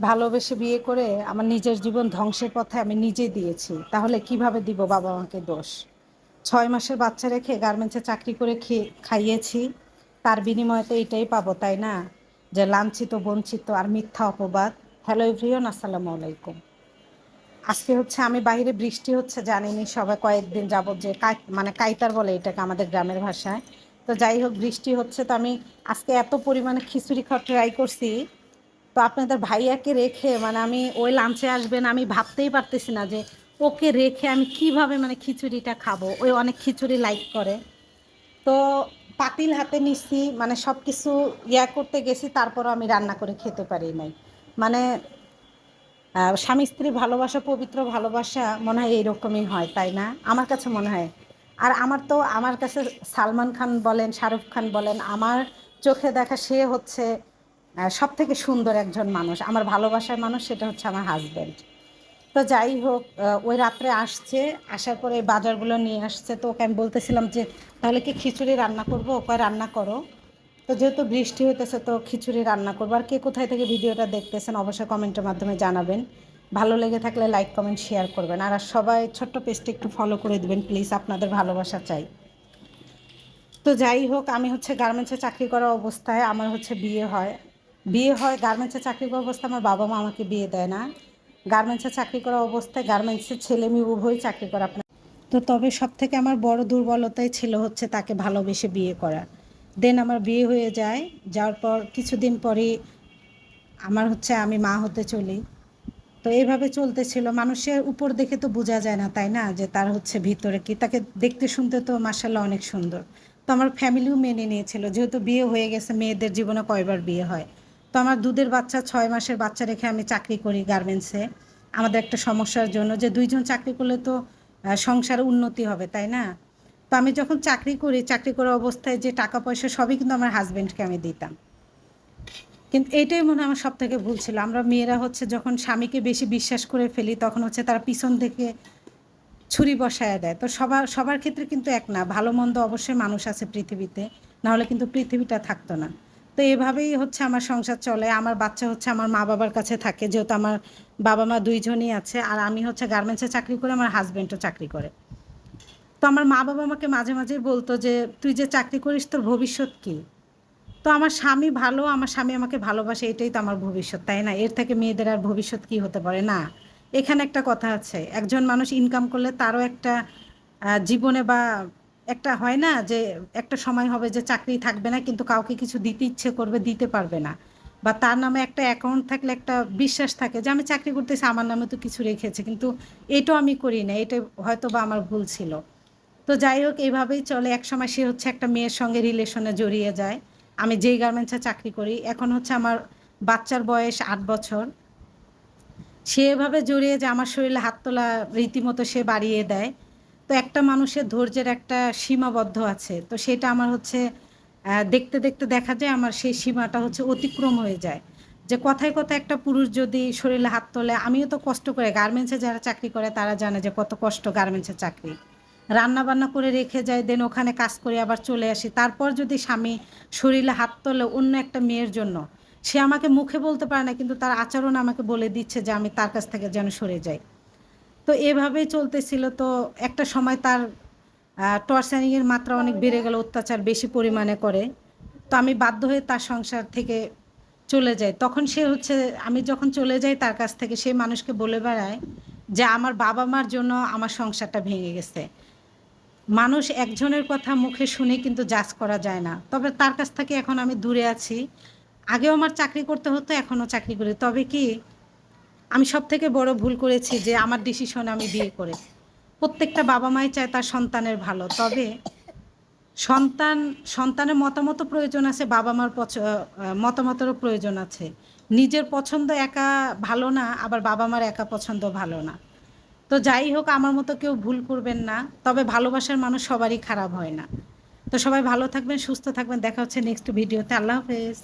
ভালোবেসে বিয়ে করে আমার নিজের জীবন ধ্বংসের পথে আমি নিজেই দিয়েছি, তাহলে কিভাবে দিব বাবা মাকে দোষ? 6 মাসের বাচ্চা রেখে গার্মেন্টসে চাকরি করে খাইয়েছি, তার বিনিময়ে তো এটাই পাবো, তাই না? যে লাঞ্ছিত, বঞ্চিত আর মিথ্যা অপবাদ। হ্যালো এভরিওয়ান, আসসালামু আলাইকুম। আজকে হচ্ছে আমি বাইরে বৃষ্টি হচ্ছে, জানিনি সবাই কয়েকদিন যাবত যে মানে কাইতার বলে এটাকে আমাদের গ্রামের ভাষায়। তো যাই হোক, বৃষ্টি হচ্ছে, তো আমি আজকে এত পরিমাণে খিচুড়ি খাওয়া ট্রাই করছি। তো আপনাদের ভাইয়াকে রেখে মানে আমি ওই লাঞ্চে আসবেন আমি ভাবতেই পারতেছি না যে ওকে রেখে আমি কিভাবে মানে খিচুড়িটা খাবো। ওই অনেক খিচুড়ি লাইক করে, তো পাতিল হাতে নিচ্ছি, মানে সব কিছু করতে গেছি, তারপরও আমি রান্না করে খেতে পারি নাই। মানে স্বামী স্ত্রী ভালোবাসা, পবিত্র ভালোবাসা মনে হয় এইরকমই হয়, তাই না? আমার কাছে মনে হয়। আর আমার কাছে সালমান খান বলেন, শাহরুখ খান বলেন, আমার চোখে দেখা সে হচ্ছে সব থেকে সুন্দর একজন মানুষ, আমার ভালোবাসার মানুষ, সেটা হচ্ছে আমার হাজব্যান্ড। তো যাই হোক, ওই রাত্রে আসছে, আসার পরে এই বাজারগুলো নিয়ে আসছে। তো ওকে আমি বলতেছিলাম যে তাহলে কি খিচুড়ি রান্না করবো? ওকে রান্না করো। তো যেহেতু বৃষ্টি হইতেছে, তো খিচুড়ি রান্না করবো। আর কে কোথায় থেকে ভিডিওটা দেখতেছেন অবশ্যই কমেন্টের মাধ্যমে জানাবেন। ভালো লেগে থাকলে লাইক কমেন্ট শেয়ার করবেন, আর সবাই ছোট্ট পেজটা একটু ফলো করে দেবেন প্লিজ, আপনাদের ভালোবাসা চাই। তো যাই হোক, আমি হচ্ছে গার্মেন্টসে চাকরি করা অবস্থায় আমার হচ্ছে বিয়ে হয় গার্মেন্টসে চাকরি করা অবস্থায়। আমার বাবা মা আমাকে বিয়ে দেয় না। গার্মেন্টসে চাকরি করা অবস্থায় গার্মেন্টসের ছেলে মেয়ে উভয়ই চাকরি করে আপনার। তো তবে সব থেকে আমার বড় দুর্বলতাই ছিল হচ্ছে তাকে ভালোবেসে বিয়ে করা। দেন আমার বিয়ে হয়ে যায়, যাওয়ার পর কিছুদিন পরই আমার হচ্ছে আমি মা হতে চলি। তো এইভাবে চলতেছিল। মানুষের উপর দেখে তো বোঝা যায় না, তাই না, যে তার হচ্ছে ভিতরে কি। তাকে দেখতে শুনতে তো মাশাআল্লাহ অনেক সুন্দর। তো আমার ফ্যামিলিও মেনে নিয়েছিল, যেহেতু বিয়ে হয়ে গেছে, মেয়েদের জীবনে কয়বার বিয়ে হয়। তো আমার দুধের বাচ্চা, 6 মাসের বাচ্চা রেখে আমি চাকরি করি গার্মেন্টসে। আমাদের একটা সমস্যার জন্য যে দুইজন চাকরি করলে তো সংসারে উন্নতি হবে, তাই না? তো আমি যখন চাকরি করি, চাকরি করা অবস্থায় যে টাকা পয়সা সবই কিন্তু আমার হাজব্যান্ডকে আমি দিতাম। কিন্তু এইটাই মনে হয় আমার সব থেকে ভুল ছিল। আমরা মেয়েরা হচ্ছে যখন স্বামীকে বেশি বিশ্বাস করে ফেলি, তখন হচ্ছে তারা পিছন থেকে ছুরি বসায়া দেয়। তো সবার সবার ক্ষেত্রে কিন্তু এক না, ভালো মন্দ অবশ্যই মানুষ আছে পৃথিবীতে, নাহলে কিন্তু পৃথিবীটা থাকতো না। তো এভাবেই হচ্ছে আমার সংসার চলে। আমার বাচ্চা হচ্ছে আমার মা বাবার কাছে থাকে, যেহেতু আমার বাবা মা দুইজনই আছে, আর আমি হচ্ছে গার্মেন্টসে চাকরি করে, আমার হাজব্যান্ডও চাকরি করে। তো আমার মা বাবা আমাকে মাঝে মাঝেই বলতো যে তুই যে চাকরি করিস তোর ভবিষ্যৎ কী? তো আমার স্বামী ভালো, আমার স্বামী আমাকে ভালোবাসে, এটাই তো আমার ভবিষ্যৎ, তাই না? এর থেকে মেয়েদের আর ভবিষ্যৎ কী হতে পারে? না, এখানে একটা কথা আছে, একজন মানুষ ইনকাম করলে তারও একটা জীবনে বা একটা হয় না যে একটা সময় হবে যে চাকরি থাকবে না, কিন্তু কাউকে কিছু দিতে ইচ্ছে করবে, দিতে পারবে না। বা তার নামে একটা অ্যাকাউন্ট থাকলে একটা বিশ্বাস থাকে যে আমি চাকরি করতেছি, আমার নামে তো কিছু রেখেছে, কিন্তু এটাও আমি করি না, এটা হয়তো বা আমার ভুল ছিল। তো যাই হোক, এইভাবেই চলে। একসময় সে হচ্ছে একটা মেয়ের সঙ্গে রিলেশনে জড়িয়ে যায়। আমি যেই গার্মেন্টসে চাকরি করি, এখন হচ্ছে আমার বাচ্চার বয়স 8 বছর। সে এভাবে জড়িয়ে যে আমার শরীরে হাত তোলা রীতিমতো সে বাড়িয়ে দেয়। তো একটা মানুষের ধৈর্যের একটা সীমাবদ্ধ আছে, তো সেটা আমার হচ্ছে দেখতে দেখতে দেখা যায় আমার সেই সীমাটা হচ্ছে অতিক্রম হয়ে যায়। যে কথায় কথায় একটা পুরুষ যদি শরীরে হাত তোলে, আমিও তো কষ্ট করে, গার্মেন্টসে যারা চাকরি করে তারা জানে যে কত কষ্ট গার্মেন্টসের চাকরি। রান্না বান্না করে রেখে যায়, দেন ওখানে কাজ করে আবার চলে আসি, তারপর যদি স্বামী শরীরে হাত তোলে অন্য একটা মেয়ের জন্য, সে আমাকে মুখে বলতে পারে না, কিন্তু তার আচরণ আমাকে বলে দিচ্ছে যে আমি তার কাছ থেকে যেন সরে যাই। তো এভাবেই চলতেছিল। তো একটা সময় তার টর্চারিংয়ের মাত্রা অনেক বেড়ে গেল, অত্যাচার বেশি পরিমাণে করে। তো আমি বাধ্য হয়ে তার সংসার থেকে চলে যাই। তখন সে হচ্ছে, আমি যখন চলে যাই তার কাছ থেকে, সেই মানুষকে বলে বেড়ায় যে আমার বাবা মার জন্য আমার সংসারটা ভেঙে গেছে। মানুষ একজনের কথা মুখে শুনে কিন্তু জাজ করা যায় না। তবে তার কাছ থেকে এখন আমি দূরে আছি। আগেও আমার চাকরি করতে হতো, এখনও চাকরি করি। তবে কি, আমি সবথেকে বড় ভুল করেছি যে আমার ডিসিশনে আমি বিয়ে করে। প্রত্যেকটা বাবা মাই চায় তার সন্তানের ভালো। তবে সন্তান সন্তানের মতামতও প্রয়োজন আছে, বাবা মার মতামতেরও প্রয়োজন আছে। নিজের পছন্দ একা ভালো না, আবার বাবা মার একা পছন্দ ভালো না। তো যাই হোক, আমার মতো কেউ ভুল করবেন না। তবে ভালোবাসার মানুষ সবারই খারাপ হয় না। তো সবাই ভালো থাকবেন, সুস্থ থাকবেন। দেখা হচ্ছে নেক্সট ভিডিওতে। আল্লাহ হাফেজ।